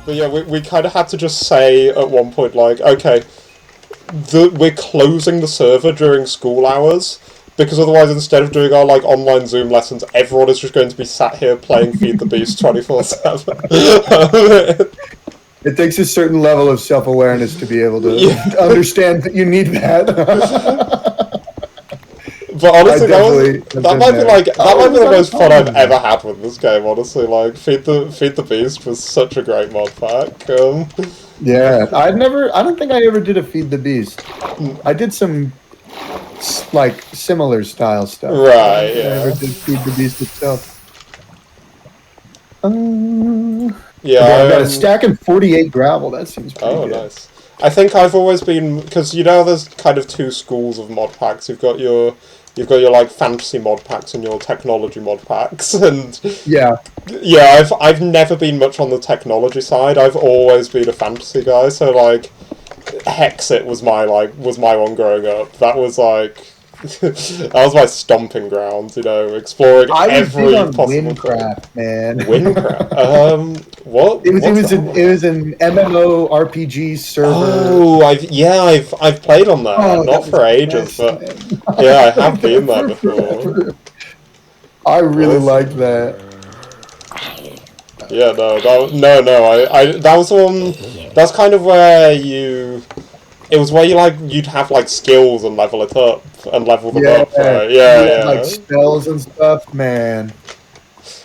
But yeah, we kind of had to just say at one point, like, okay, we're closing the server during school hours, because otherwise, instead of doing our, like, online Zoom lessons, everyone is just going to be sat here playing Feed the Beast 24/7. It takes a certain level of self-awareness to be able to understand that you need that. But honestly, that might be the most fun I've ever had with this game. Honestly, like Feed the Beast was such a great mod pack. Yeah, I don't think I ever did a Feed the Beast. I did some like similar style stuff. Right. Yeah. I never did Feed the Beast itself. Yeah, I got a stack and 48 gravel. That seems pretty good. Oh, nice. I think I've always been, because you know there's kind of two schools of mod packs. You've got your like fantasy mod packs and your technology mod packs, and yeah, I've never been much on the technology side. I've always been a fantasy guy. So like, Hexit was my one growing up. That was like. That was my stomping grounds, you know, exploring every possible Windcraft, man. Windcraft. What? It was an MMO RPG server. Oh, I've played on that. Not for ages, but yeah, I have been there before. I really liked that. Yeah, that was one. That's kind of where it was where you'd have like skills and level it up and level them up, right? Yeah. Like spells and stuff, man.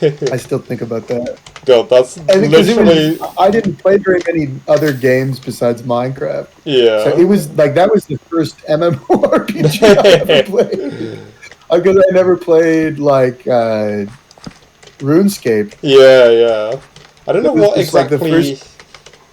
I still think about that. God, that's literally. I didn't play very many other games besides Minecraft. Yeah. So it was like that was the first MMORPG I ever played. Because I never played like RuneScape. Yeah. I don't know what exactly. Like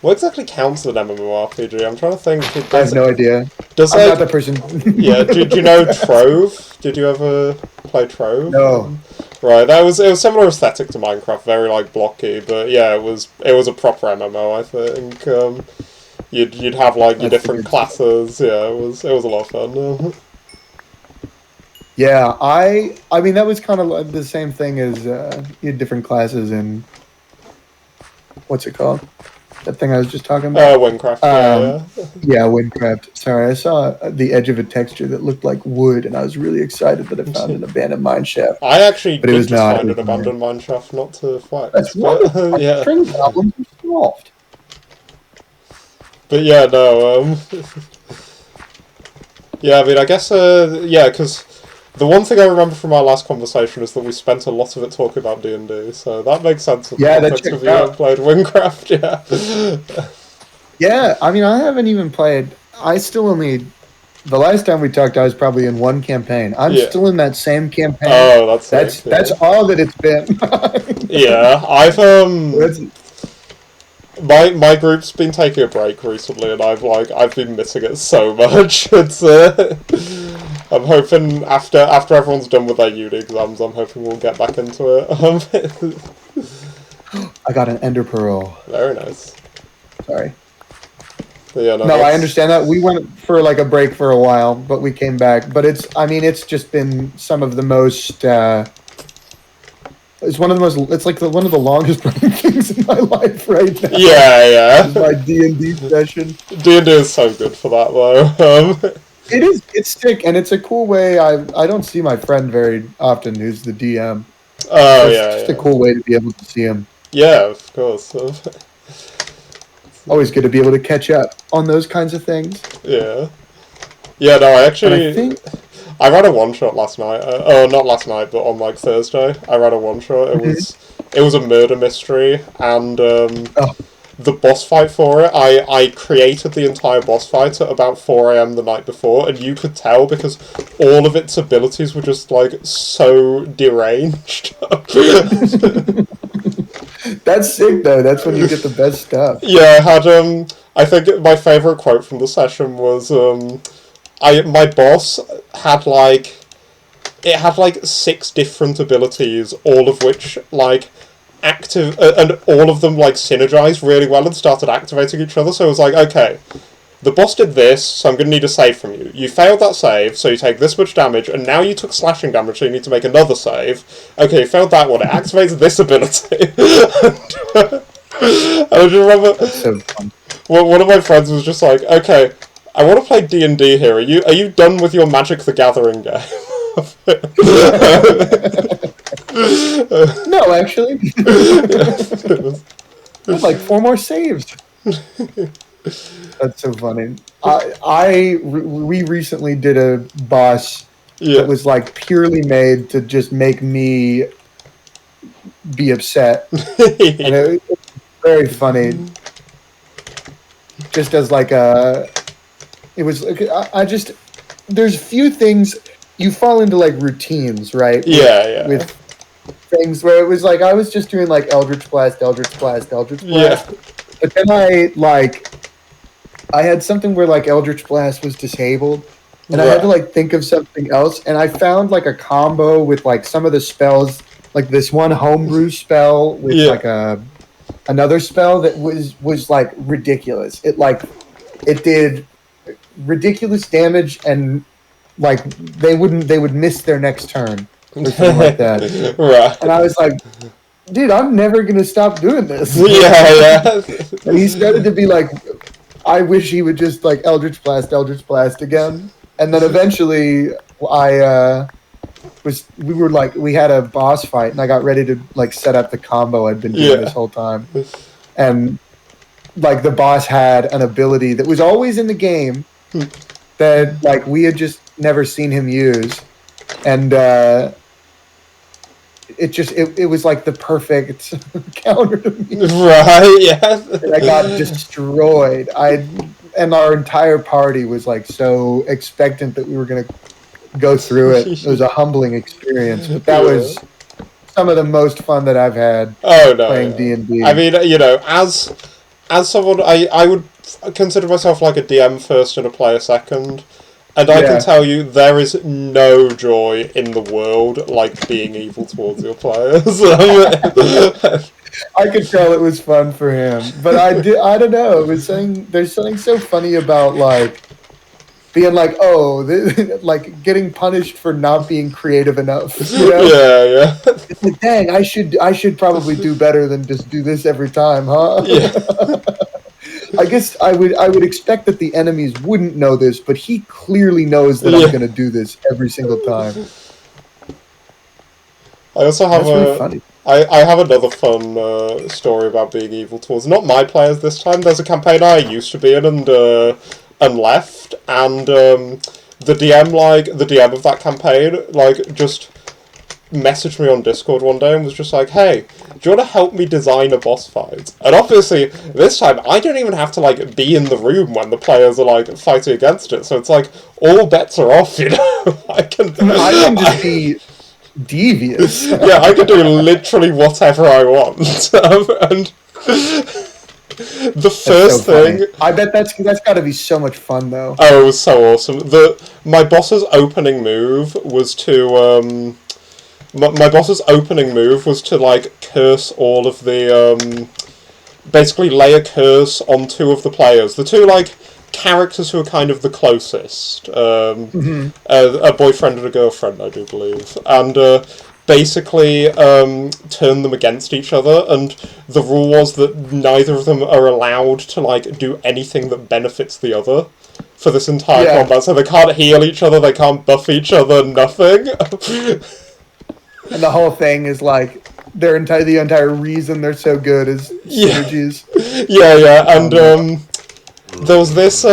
What exactly counts as an MMORPG? I'm trying to think. I have no idea. I'm not the person. Yeah, do you know Trove? Did you ever play Trove? No. Right, it was similar aesthetic to Minecraft, very like blocky, but yeah, it was a proper MMO. I think you'd have like your different classes. Yeah, it was a lot of fun. Yeah, I mean that was kind of like the same thing as you had different classes in what's it called? That thing I was just talking about? Windcraft, yeah, Windcraft. Sorry, I saw the edge of a texture that looked like wood, and I was really excited that I found an abandoned mine shaft. I actually did just find an abandoned mine shaft, not to fight. That's wonderful. Yeah. String problems are solved. But yeah, no, yeah, I mean, I guess, because the one thing I remember from our last conversation is that we spent a lot of it talking about D&D, so that makes sense. Yeah, that checks out. Played Windcraft, yeah. Yeah, I mean, I haven't even played. I still only. The last time we talked, I was probably in one campaign. I'm still in that same campaign. Oh, that's all that it's been. Yeah, my group's been taking a break recently, and I've been missing it so much. It's I'm hoping after everyone's done with their uni exams, I'm hoping we'll get back into it. I got an ender pearl. Very nice. Sorry. Yeah, I understand that. We went for like a break for a while, but we came back. But it's just been some of the most. It's one of the most. It's like one of the longest running things in my life right now. Yeah. My D&D session. D&D is so good for that though. It is. It's sick, and it's a cool way. I don't see my friend very often, who's the DM. Oh, it's just a cool way to be able to see him. Yeah, of course. Always good to be able to catch up on those kinds of things. Yeah. Yeah, no, I ran a one-shot last night. Not last night, but on, like, Thursday. I ran a one-shot. It was a murder mystery, and the boss fight for it, I created the entire boss fight at about 4 AM the night before, and you could tell because all of its abilities were just, like, so deranged. That's sick, though. That's when you get the best stuff. Yeah, I think my favourite quote from the session was, my boss had, like, 6 different abilities, all of which, like, active, and all of them, like, synergized really well and started activating each other, so it was like, okay, the boss did this, so I'm going to need a save from you. You failed that save, so you take this much damage, and now you took slashing damage, so you need to make another save. Okay, you failed that one, it activates this ability. I just remember That's so fun. one of my friends was just like, "Okay, I want to play D&D here. Are you done with your Magic the Gathering game?" No, actually. I'd like 4 more saves. That's so funny. We recently did a boss Yeah. that was like purely made to just make me be upset, and it was very funny. Just as like it was. I just there's few things you fall into like routines, right? Yeah. With things where it was like I was just doing like Eldritch Blast, Eldritch Blast, Eldritch Blast, but then I had something where like Eldritch Blast was disabled, and I had to like think of something else, and I found like a combo with like some of the spells, like this one homebrew spell with like another spell that was like ridiculous. It did ridiculous damage, and like they would miss their next turn or something like that. Right. And I was like, dude, I'm never gonna stop doing this. Yeah. And he started to be like, I wish he would just like Eldritch Blast again. And then eventually we had a boss fight, and I got ready to like set up the combo I'd been doing this whole time. And like the boss had an ability that was always in the game that like we had just never seen him use. And it was like the perfect counter to me. Right, yeah. And I got destroyed. And our entire party was like so expectant that we were going to go through it. It was a humbling experience, but that was some of the most fun that I've had playing D&D. I mean, as someone, I would consider myself like a DM first and a player second. And I can tell you, there is no joy in the world like being evil towards your players. I could tell it was fun for him, but I don't know. There's something so funny about like being like, like getting punished for not being creative enough. You know? Yeah. It's like, dang, I should probably do better than just do this every time, huh? Yeah. I guess I would expect that the enemies wouldn't know this, but he clearly knows that I'm going to do this every single time. I also have really funny. I have another fun story about being evil towards not my players this time. There's a campaign I used to be in and left, and the DM of that campaign just messaged me on Discord one day and was just like, "Hey, do you want to help me design a boss fight?" And obviously, this time, I don't even have to, like, be in the room when the players are, like, fighting against it, so it's like, all bets are off, you know? I can just be devious. Yeah, I can do literally whatever I want. And the first thing... I bet that's got to be so much fun, though. Oh, it was so awesome. My boss's opening move was to... My boss's opening move was to, like, curse all of the, basically lay a curse on 2 of the players. The 2, like, characters who are kind of the closest. A boyfriend and a girlfriend, I do believe. And, basically, turn them against each other, and the rule was that neither of them are allowed to, like, do anything that benefits the other for this entire combat. So they can't heal each other, they can't buff each other, nothing. And the whole thing is like the entire reason they're so good is synergies. Yeah, and there was this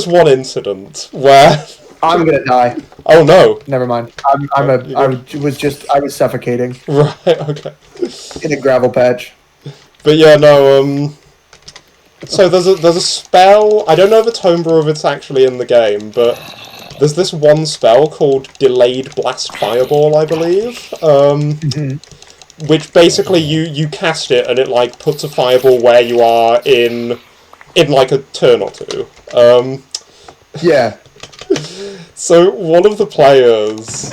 one incident where I'm gonna die. Oh no! Never mind. I was suffocating. Right. Okay. In a gravel patch. But yeah, no. So there's a spell. I don't know the homebrew if it's actually in the game, but there's this one spell called Delayed Blast Fireball, I believe. Which basically you cast it and it like puts a fireball where you are in like a turn or two. Yeah. So one of the players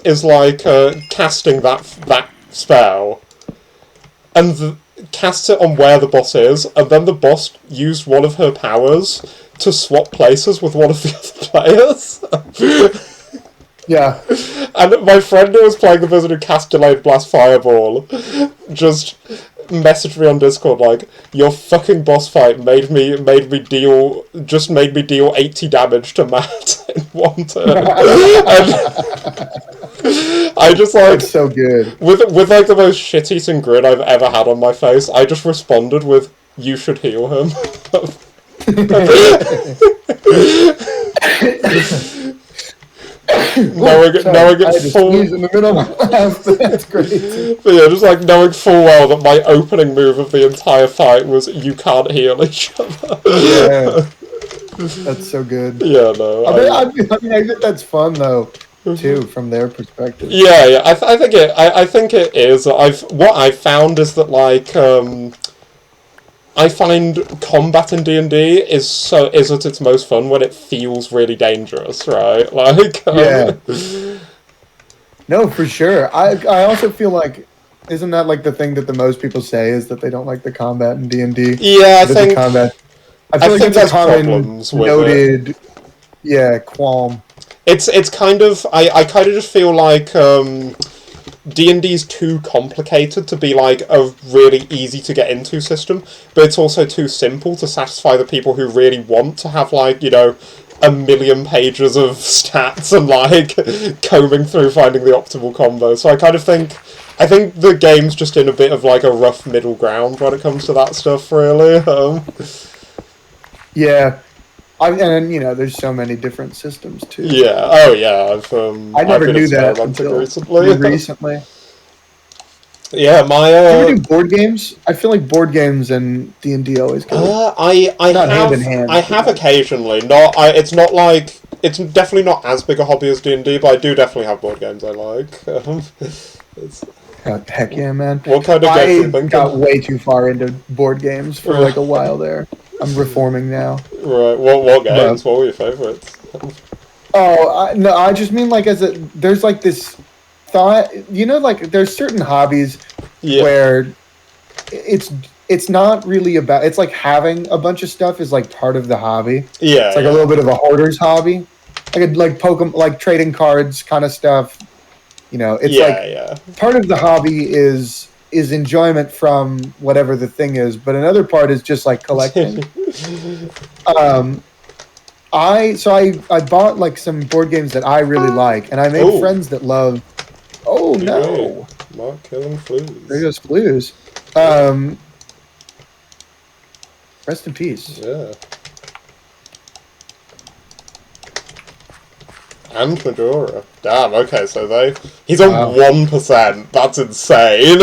is like casting that spell, and casts it on where the boss is, and then the boss used one of her powers to swap places with one of the other players. Yeah. And my friend who was playing the wizard who cast Delayed Blast Fireball just messaged me on Discord like, your fucking boss fight made me deal 80 damage to Matt in one turn. And I just like, That's so good. with like the most shit-eating grin I've ever had on my face, I just responded with, you should heal him. knowing it full. In the middle of my laugh, but that's great. But yeah, just like knowing full well that my opening move of the entire fight was you can't heal each other. Yeah, that's so good. Yeah, no. I mean, I think that's fun though, too, from their perspective. Yeah. I think it is. What I've found is that like I find combat in D&D is at its most fun when it feels really dangerous, right? Like yeah. No, for sure. I also feel like, isn't that like the thing that the most people say is that they don't like the combat in D&D? Yeah, I think combat. I feel like it's a common noted, qualm. It's kind of I kind of just feel like D&D's too complicated to be like a really easy to get into system, but it's also too simple to satisfy the people who really want to have like, you know, 1 million pages of stats and like combing through finding the optimal combo. So I think the game's just in a bit of like a rough middle ground when it comes to that stuff, really. Yeah. And you know, there's so many different systems too. Yeah. Oh yeah. I never knew that until recently. Yeah, my. Do you ever do board games? I feel like board games and D&D always go. I not have hand in hand. I have occasionally. It's not like it's definitely not as big a hobby as D&D, but I do definitely have board games I like. Heck yeah, man! What kind of games do you think? I got way too far into board games for like a while there. I'm reforming now. Right. What games? What were your favorites? No, I just mean like there's like this thought, you know, like there's certain hobbies where it's not really about, it's like having a bunch of stuff is like part of the hobby. Yeah. It's like a little bit of a hoarder's hobby. Like Pokemon, like trading cards kind of stuff. You know, it's part of the hobby is enjoyment from whatever the thing is, but another part is just like collecting. I bought like some board games that I really like, and I made friends that love. Oh no! Not killing flues. There goes flues. Rest in peace. Yeah. And Majora. Damn, okay, so he's on 1%. That's insane.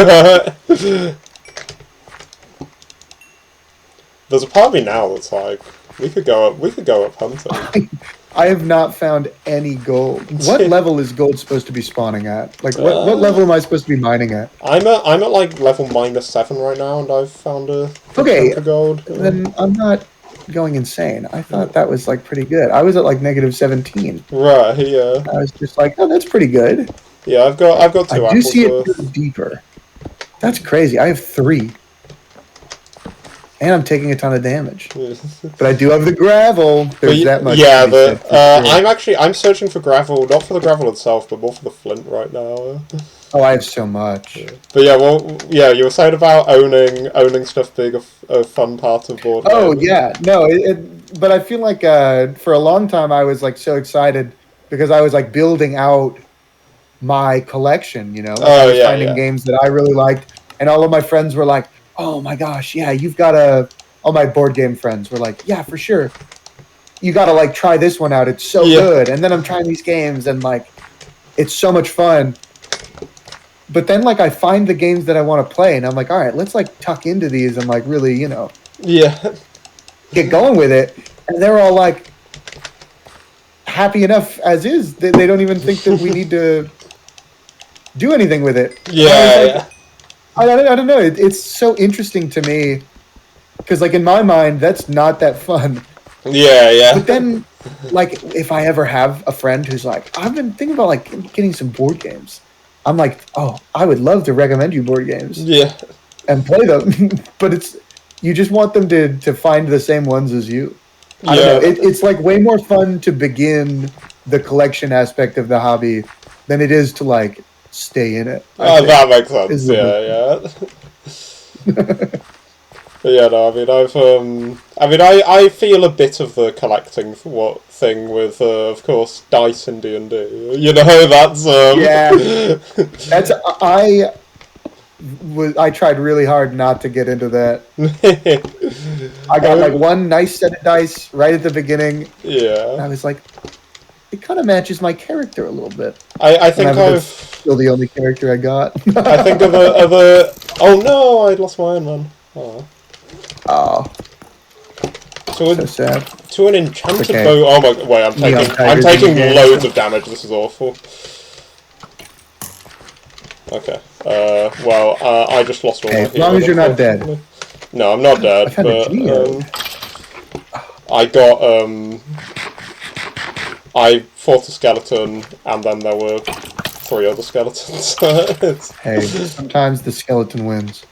There's a part of me now that's like, we could go up hunting. I have not found any gold. What level is gold supposed to be spawning at? Like, what level am I supposed to be mining at? I'm at like level -7 right now, and I've found a gold. Then I'm not going insane. I thought that was like pretty good. I was at like -17. Right. Yeah. I was just like, oh, that's pretty good. Yeah, I've got 2 apples. I do see it deeper. That's crazy. I have 3. And I'm taking a ton of damage. But I do have the gravel. There's that much. Yeah, I'm searching for gravel, not for the gravel itself, but more for the flint right now. Oh, I have so much. Yeah. But you were saying about owning stuff being a fun part of board games. Oh yeah, no, but I feel like for a long time I was like so excited because I was like building out my collection, you know, I was finding games that I really liked, and all of my friends were like, oh my gosh, yeah, you've got all my board game friends were like, yeah, for sure. You got to like try this one out. It's so good. And then I'm trying these games and like, it's so much fun. But then like I find the games that I want to play and I'm like, all right, let's like tuck into these and like really, you know, get going with it. And they're all like happy enough as is. They don't even think that we need to do anything with it. Yeah. I don't know. It's so interesting to me because, like, in my mind, that's not that fun. Yeah. But then, like, if I ever have a friend who's like, I've been thinking about like getting some board games, I'm like, oh, I would love to recommend you board games. Yeah. And play them, but you just want them to find the same ones as you. I don't know. It's like way more fun to begin the collection aspect of the hobby than it is to like stay in it. That makes sense. Yeah. But yeah, no, I mean, I feel a bit of the collecting thing with, of course, dice in D&D. You know, that's yeah, that's I tried really hard not to get into that. I got like one nice set of dice right at the beginning. Yeah. And I was like, it kind of matches my character a little bit. I think I've still the only character I got. I think of a oh no, I lost my own one. Oh. So sad. To an enchanted bow. Oh my! Wait, I'm taking loads of damage. This is awful. Okay. Well, I just lost all my healing. As long as you're not dead. No, I'm not dead. But I got I fought a skeleton, and then there were 3 other skeletons. Hey, sometimes the skeleton wins.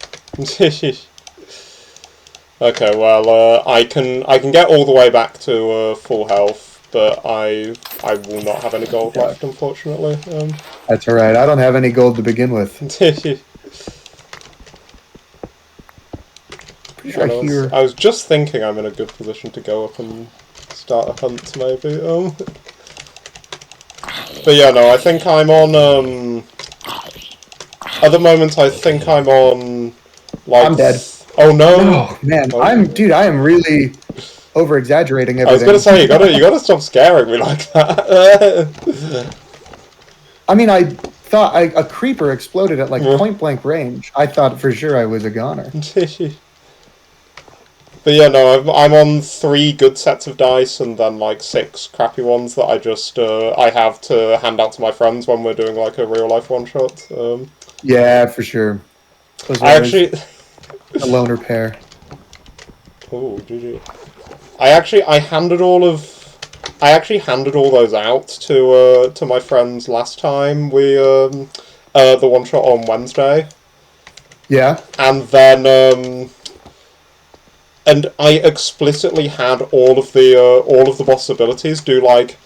Okay, well, I can get all the way back to full health, but I will not have any gold left, unfortunately. That's alright, I don't have any gold to begin with. I was just thinking I'm in a good position to go up and start a hunt, maybe. But yeah, no, I think I'm on, at the moment I think I'm on, like... I'm dead. Oh no! Oh man, I am really over-exaggerating everything. I was gonna say, you gotta stop scaring me like that. I mean, I thought a creeper exploded at like point-blank range. I thought for sure I was a goner. But yeah, no, I'm on 3 good sets of dice and then like 6 crappy ones that I just I have to hand out to my friends when we're doing like a real-life one-shot. Yeah, for sure. I actually... A loner pair. Oh, GG. I handed all those out to my friends last time we the one shot on Wednesday. Yeah. And then and I explicitly had all of the boss abilities do like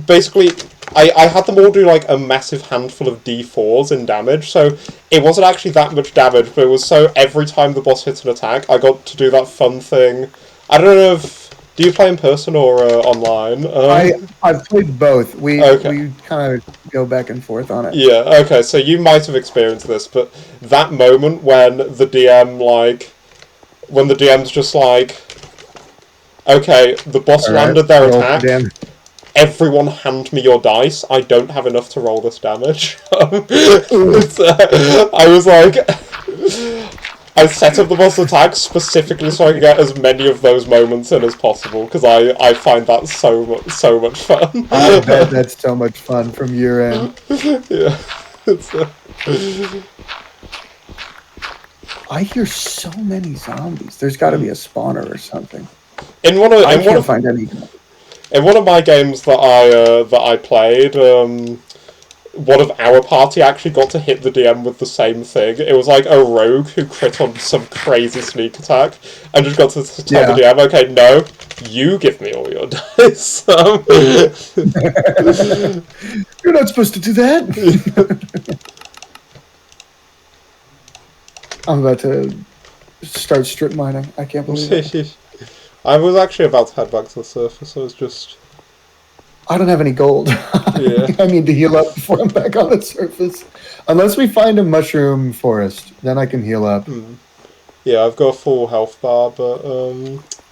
basically I had them all do like a massive handful of D4s in damage, so it wasn't actually that much damage, but it was so every time the boss hits an attack, I got to do that fun thing. I don't know if... Do you play in person or online? I've played both. We kind of go back and forth on it. Yeah, okay, so you might have experienced this, but that moment when the DM, like... When the DM's just like... Okay, the boss landed their attack. Everyone hand me your dice. I don't have enough to roll this damage. I was like... I set up the boss attack specifically so I can get as many of those moments in as possible, because I find that so much fun. I bet that's so much fun from your end. Yeah. I hear so many zombies. There's got to be a spawner or something. I can't find any. In one of my games that I played, one of our party actually got to hit the DM with the same thing. It was like a rogue who crit on some crazy sneak attack, and just got to tell the DM, okay, no, you give me all your dice. You're not supposed to do that. I'm about to start strip mining. I can't believe it. I was actually about to head back to the surface. I was just... I don't have any gold. Yeah. I need to heal up before I'm back on the surface. Unless we find a mushroom forest, then I can heal up. Yeah, I've got a full health bar, but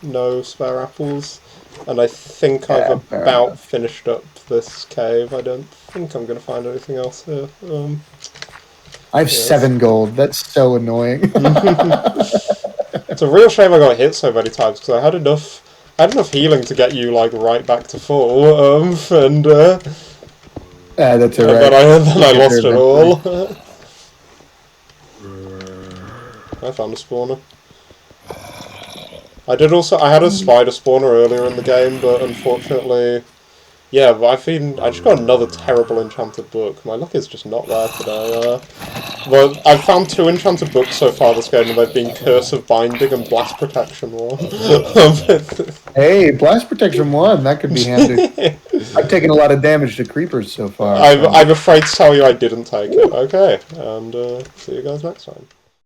no spare apples. And I think I've about finished up this cave. I don't think I'm going to find anything else here. I have 7 gold. That's so annoying. It's a real shame I got hit so many times, because I had enough healing to get you like right back to full, and that's alright. Then I lost it all. I found a spawner. I had a spider spawner earlier in the game, but unfortunately, yeah, but I just got another terrible enchanted book. My luck is just not there today. Well, I've found 2 enchanted books so far this game, and they've been Curse of Binding and Blast Protection 1. Hey, Blast Protection 1, that could be handy. I've taken a lot of damage to creepers so far. I'm afraid to tell you I didn't take it. Okay, and see you guys next time.